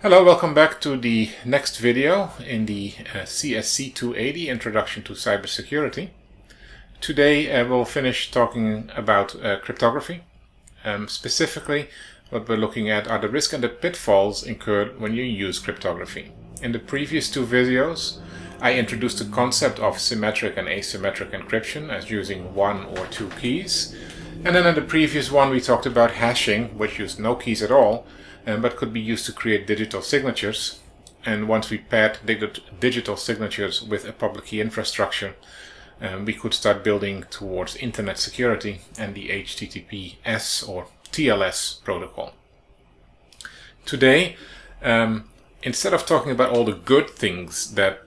Hello, welcome back to the next video in the CSC 280 Introduction to Cybersecurity. Today we'll finish talking about cryptography. Specifically, what we're looking at are the risks and the pitfalls incurred when you use cryptography. In the previous two videos, I introduced the concept of symmetric and asymmetric encryption as using one or two keys. And then in the previous one we talked about hashing, which used no keys at all, but could be used to create digital signatures. And once we paired digital signatures with a public key infrastructure, we could start building towards internet security and the HTTPS or TLS protocol. Today, instead of talking about all the good things that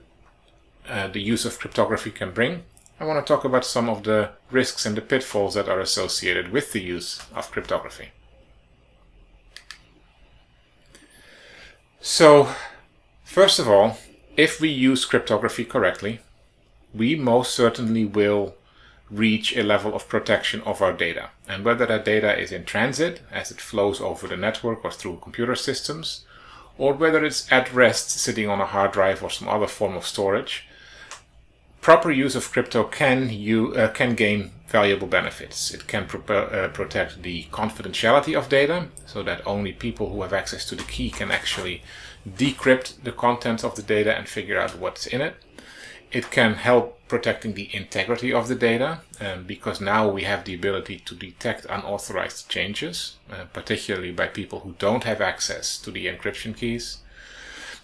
the use of cryptography can bring, I want to talk about some of the risks and the pitfalls that are associated with the use of cryptography. So, first of all, if we use cryptography correctly, we most certainly will reach a level of protection of our data. And whether that data is in transit, as it flows over the network or through computer systems, or whether it's at rest sitting on a hard drive or some other form of storage, proper use of crypto can gain valuable benefits. It can protect the confidentiality of data, so that only people who have access to the key can actually decrypt the contents of the data and figure out what's in it. It can help protecting the integrity of the data, because now we have the ability to detect unauthorized changes, particularly by people who don't have access to the encryption keys.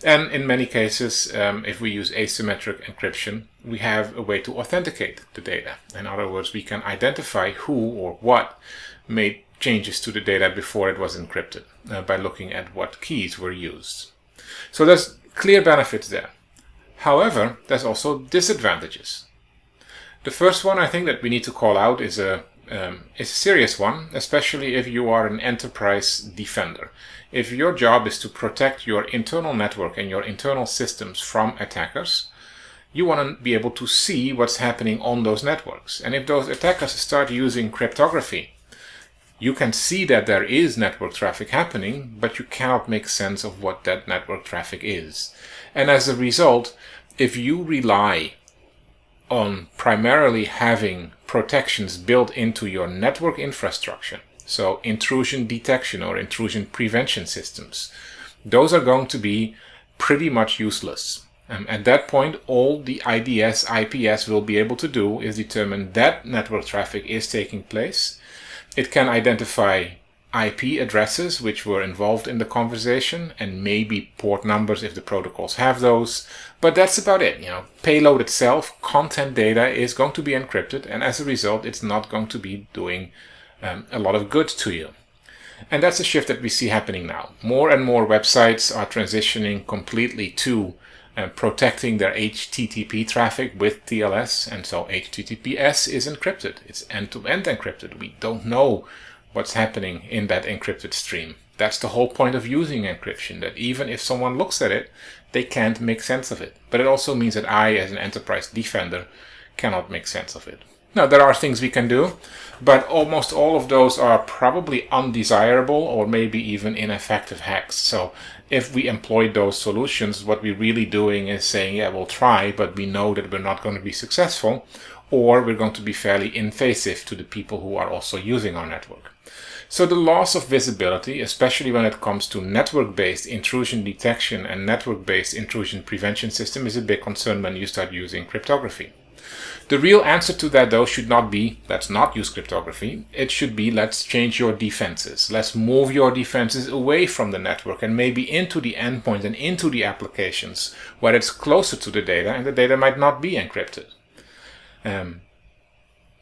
And in many cases, if we use asymmetric encryption, we have a way to authenticate the data. In other words, we can identify who or what made changes to the data before it was encrypted by looking at what keys were used. So there's clear benefits there. However, there's also disadvantages. The first one I think that we need to call out is a serious one, especially if you are an enterprise defender. If your job is to protect your internal network and your internal systems from attackers, you want to be able to see what's happening on those networks. And if those attackers start using cryptography, you can see that there is network traffic happening, but you cannot make sense of what that network traffic is. And as a result, if you rely on primarily having protections built into your network infrastructure, so intrusion detection or intrusion prevention systems, those are going to be pretty much useless. At that point, all the IDS, IPS will be able to do is determine that network traffic is taking place. It can identify IP addresses which were involved in the conversation and maybe port numbers if the protocols have those, but that's about it. Payload itself, content data is going to be encrypted, and as a result it's not going to be doing a lot of good to you. And that's a shift that we see happening now. More and more websites are transitioning completely to protecting their HTTP traffic with TLS, and so HTTPS is encrypted. It's end-to-end encrypted. We don't know what's happening in that encrypted stream. That's the whole point of using encryption, that even if someone looks at it, they can't make sense of it. But it also means that I, as an enterprise defender, cannot make sense of it. Now, there are things we can do, but almost all of those are probably undesirable or maybe even ineffective hacks. So if we employ those solutions, what we're really doing is saying, yeah, we'll try, but we know that we're not going to be successful, or we're going to be fairly invasive to the people who are also using our network. So the loss of visibility, especially when it comes to network-based intrusion detection and network-based intrusion prevention system, is a big concern when you start using cryptography. The real answer to that, though, should not be, let's not use cryptography. It should be, let's change your defenses. Let's move your defenses away from the network and maybe into the endpoint and into the applications where it's closer to the data and the data might not be encrypted.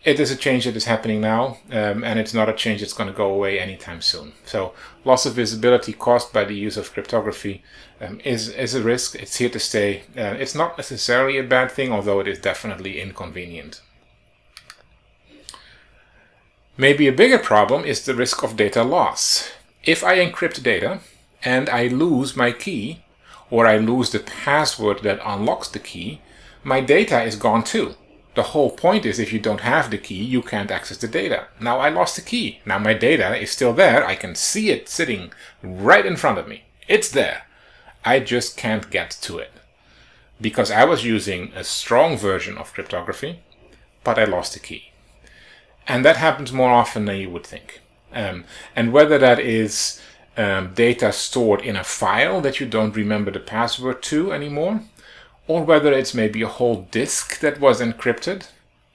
It is a change that is happening now, and it's not a change that's going to go away anytime soon. So loss of visibility caused by the use of cryptography is a risk. It's here to stay. It's not necessarily a bad thing, although it is definitely inconvenient. Maybe a bigger problem is the risk of data loss. If I encrypt data and I lose my key, or I lose the password that unlocks the key, my data is gone too. The whole point is if you don't have the key, you can't access the data. Now I lost the key. Now my data is still there. I can see it sitting right in front of me. It's there. I just can't get to it because I was using a strong version of cryptography, but I lost the key. And that happens more often than you would think. And whether that is data stored in a file that you don't remember the password to anymore, or whether it's maybe a whole disk that was encrypted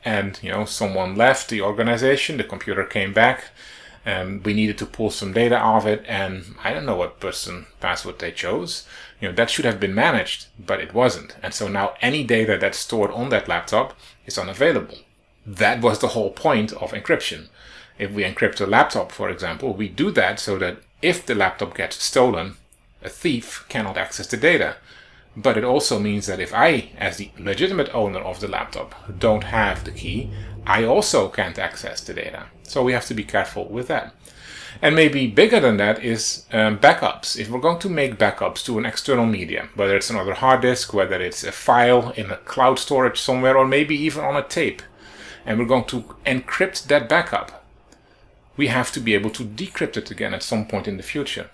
and someone left the organization, the computer came back, we needed to pull some data off it, and I don't know what password they chose. That should have been managed, but it wasn't. And so now any data that's stored on that laptop is unavailable. That was the whole point of encryption. If we encrypt a laptop, for example, we do that so that if the laptop gets stolen, a thief cannot access the data. But it also means that if I, as the legitimate owner of the laptop, don't have the key, I also can't access the data. So we have to be careful with that. And maybe bigger than that is backups. If we're going to make backups to an external media, whether it's another hard disk, whether it's a file in a cloud storage somewhere, or maybe even on a tape, and we're going to encrypt that backup, we have to be able to decrypt it again at some point in the future.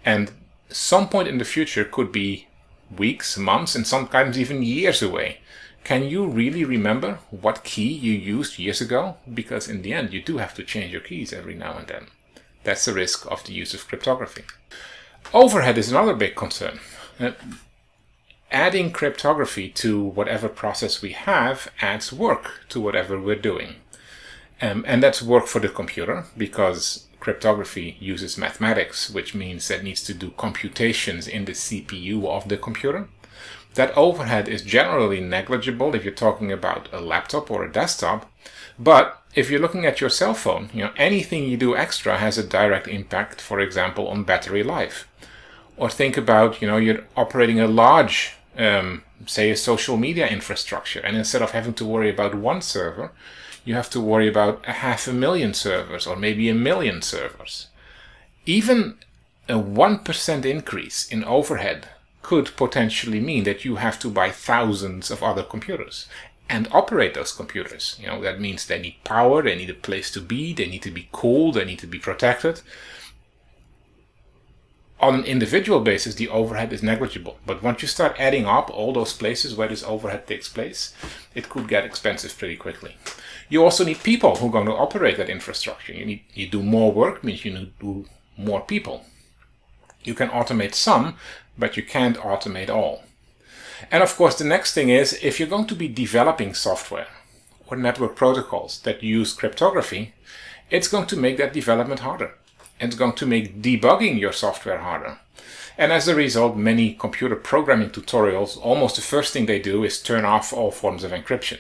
And some point in the future could be weeks, months, and sometimes even years away. Can you really remember what key you used years ago? Because in the end, you do have to change your keys every now and then. That's the risk of the use of cryptography. Overhead is another big concern. Adding cryptography to whatever process we have adds work to whatever we're doing. And that's work for the computer, because cryptography uses mathematics, which means that it needs to do computations in the CPU of the computer. That overhead is generally negligible if you're talking about a laptop or a desktop, but if you're looking at your cell phone, anything you do extra has a direct impact, for example, on battery life. Or think about, you're operating a large, say a social media infrastructure, and instead of having to worry about one server, you have to worry about 500,000 servers or maybe 1 million servers. Even a 1% increase in overhead could potentially mean that you have to buy thousands of other computers and operate those computers. That means they need power, they need a place to be, they need to be cooled, they need to be protected. On an individual basis, the overhead is negligible. But once you start adding up all those places where this overhead takes place, it could get expensive pretty quickly. You also need people who are going to operate that infrastructure. You do more work, means you need to do more people. You can automate some, but you can't automate all. And of course, the next thing is, if you're going to be developing software or network protocols that use cryptography, it's going to make that development harder. It's going to make debugging your software harder. And as a result, many computer programming tutorials, almost the first thing they do is turn off all forms of encryption.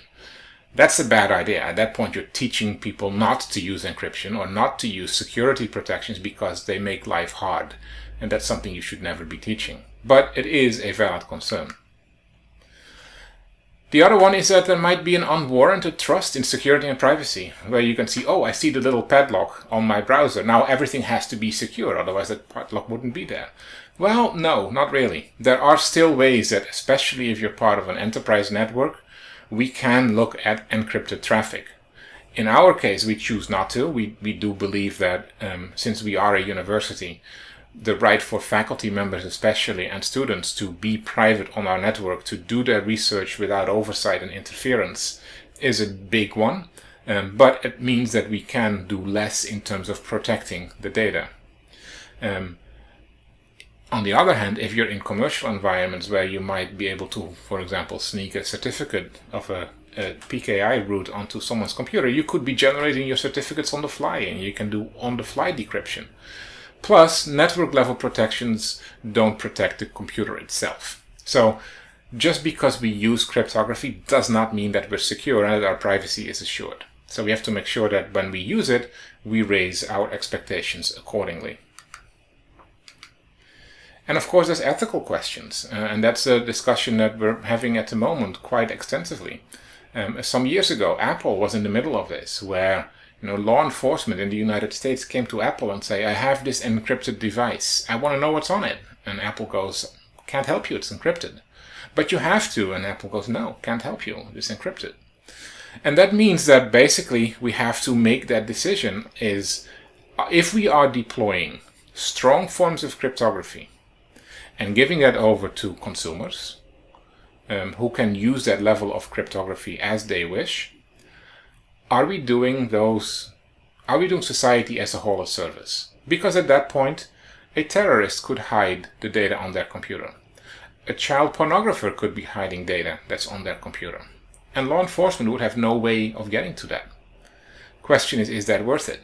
That's a bad idea. At that point, you're teaching people not to use encryption or not to use security protections because they make life hard. And that's something you should never be teaching. But it is a valid concern. The other one is that there might be an unwarranted trust in security and privacy, where you can see, oh, I see the little padlock on my browser. Now everything has to be secure, otherwise that padlock wouldn't be there. Well, no, not really. There are still ways that, especially if you're part of an enterprise network, we can look at encrypted traffic. In our case, we choose not to. We do believe that since we are a university, the right for faculty members especially and students to be private on our network, to do their research without oversight and interference, is a big one. But it means that we can do less in terms of protecting the data. On the other hand, if you're in commercial environments where you might be able to, for example, sneak a certificate of a PKI root onto someone's computer, you could be generating your certificates on the fly, and you can do on-the-fly decryption. Plus, network level protections don't protect the computer itself. So, just because we use cryptography does not mean that we're secure and that our privacy is assured. So we have to make sure that when we use it, we raise our expectations accordingly. And of course, there's ethical questions, and that's a discussion that we're having at the moment quite extensively. Some years ago, Apple was in the middle of this, where law enforcement in the United States came to Apple and say, I have this encrypted device. I want to know what's on it. And Apple goes, can't help you, it's encrypted. But you have to. And Apple goes, no, can't help you, it's encrypted. And that means that basically we have to make that decision is, if we are deploying strong forms of cryptography, and giving that over to consumers who can use that level of cryptography as they wish, are we doing society as a whole a service? Because at that point, a terrorist could hide the data on their computer. A child pornographer could be hiding data that's on their computer. And law enforcement would have no way of getting to that. Question is that worth it?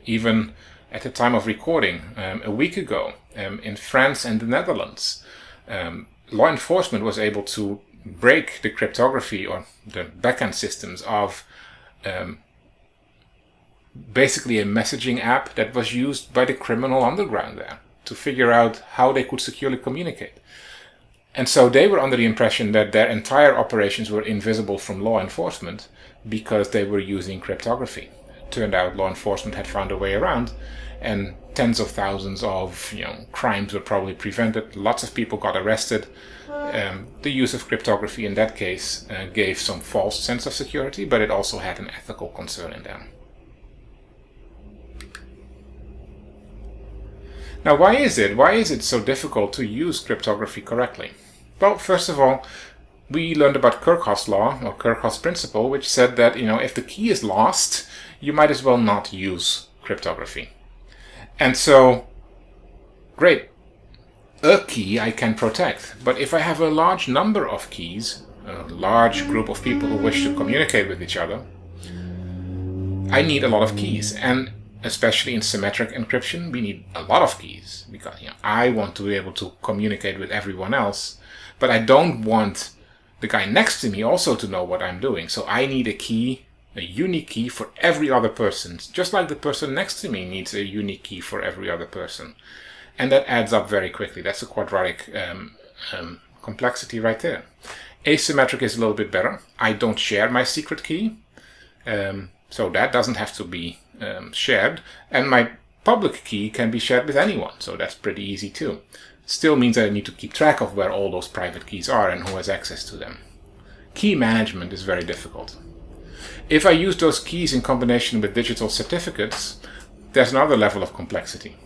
Even at the time of recording, a week ago, in France and the Netherlands, law enforcement was able to break the cryptography or the backend systems of basically a messaging app that was used by the criminal underground there to figure out how they could securely communicate. And so they were under the impression that their entire operations were invisible from law enforcement because they were using cryptography. It turned out law enforcement had found a way around, and tens of thousands of crimes were probably prevented. Lots of people got arrested. The use of cryptography in that case gave some false sense of security, but it also had an ethical concern in there. Now, why is it so difficult to use cryptography correctly? Well, first of all, we learned about Kirchhoff's law, or Kirchhoff's principle, which said that, if the key is lost, you might as well not use cryptography. And so, great, a key I can protect. But if I have a large number of keys, a large group of people who wish to communicate with each other, I need a lot of keys. And especially in symmetric encryption, we need a lot of keys because I want to be able to communicate with everyone else, but I don't want the guy next to me also to know what I'm doing. So I need a key, a unique key for every other person, just like the person next to me needs a unique key for every other person. And that adds up very quickly. That's a quadratic complexity right there. Asymmetric is a little bit better. I don't share my secret key, so that doesn't have to be shared, and my public key can be shared with anyone, so that's pretty easy too. Still means that I need to keep track of where all those private keys are and who has access to them. Key management is very difficult. If I use those keys in combination with digital certificates, there's another level of complexity.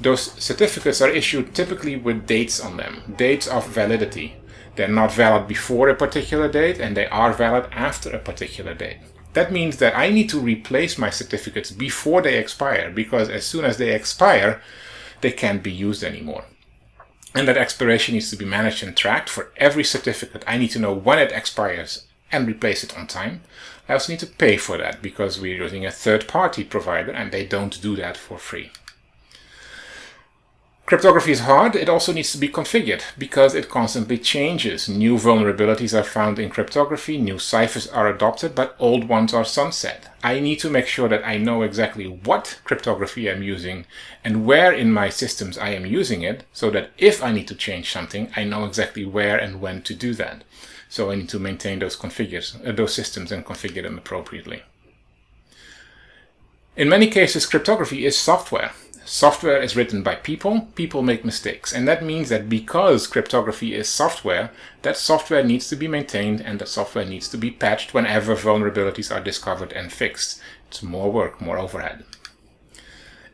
Those certificates are issued typically with dates on them, dates of validity. They're not valid before a particular date, and they are valid after a particular date. That means that I need to replace my certificates before they expire, because as soon as they expire, they can't be used anymore. And that expiration needs to be managed and tracked for every certificate. I need to know when it expires and replace it on time. I also need to pay for that because we're using a third-party provider and they don't do that for free. Cryptography is hard. It also needs to be configured because it constantly changes. New vulnerabilities are found in cryptography, new ciphers are adopted, but old ones are sunset. I need to make sure that I know exactly what cryptography I'm using and where in my systems I am using it, so that if I need to change something, I know exactly where and when to do that. So I need to maintain those systems and configure them appropriately. In many cases, cryptography is software. Software is written by people, people make mistakes, and that means that because cryptography is software, that software needs to be maintained and that software needs to be patched whenever vulnerabilities are discovered and fixed. It's more work, more overhead.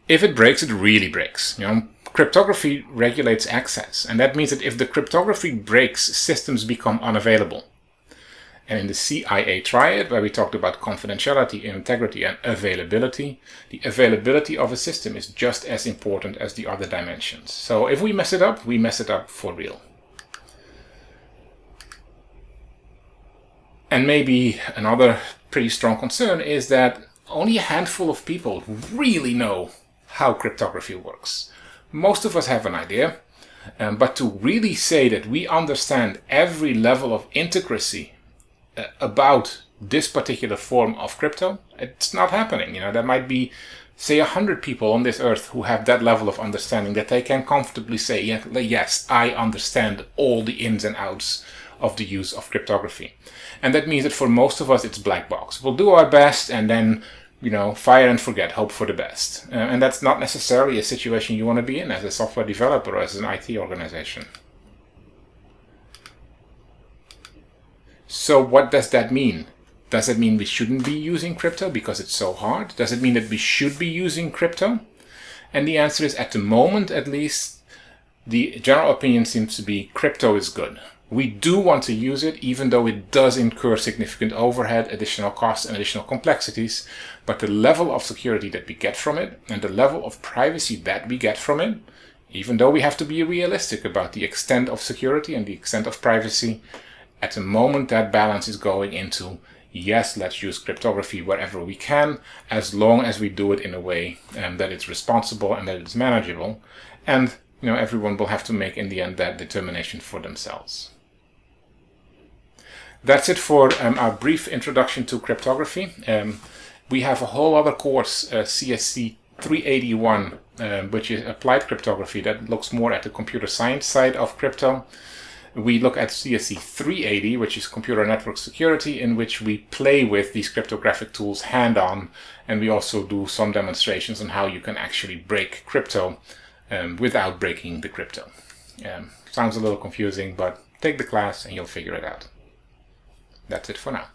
If it breaks, it really breaks. Cryptography regulates access, and that means that if the cryptography breaks, systems become unavailable. And in the CIA triad, where we talked about confidentiality, integrity, and availability, the availability of a system is just as important as the other dimensions. So if we mess it up for real. And maybe another pretty strong concern is that only a handful of people really know how cryptography works. Most of us have an idea, but to really say that we understand every level of intricacy about this particular form of crypto, it's not happening. There might be, say, 100 people on this earth who have that level of understanding that they can comfortably say, yes, I understand all the ins and outs of the use of cryptography. And that means that for most of us, it's black box. We'll do our best and then, fire and forget, hope for the best. And that's not necessarily a situation you want to be in as a software developer or as an IT organization. So what does that mean? Does it mean we shouldn't be using crypto because it's so hard? Does it mean that we should be using crypto? And the answer is, at the moment at least, the general opinion seems to be crypto is good. We do want to use it, even though it does incur significant overhead, additional costs, and additional complexities. But the level of security that we get from it and the level of privacy that we get from it, even though we have to be realistic about the extent of security and the extent of privacy, at the moment that balance is going into, yes, let's use cryptography wherever we can, as long as we do it in a way that it's responsible and that it's manageable. And everyone will have to make in the end that determination for themselves. That's it for our brief introduction to cryptography. We have a whole other course, CSC 381, which is applied cryptography, that looks more at the computer science side of crypto. We look at CSC 380, which is computer network security, in which we play with these cryptographic tools hand-on, and we also do some demonstrations on how you can actually break crypto without breaking the crypto. Sounds a little confusing, but take the class and you'll figure it out. That's it for now.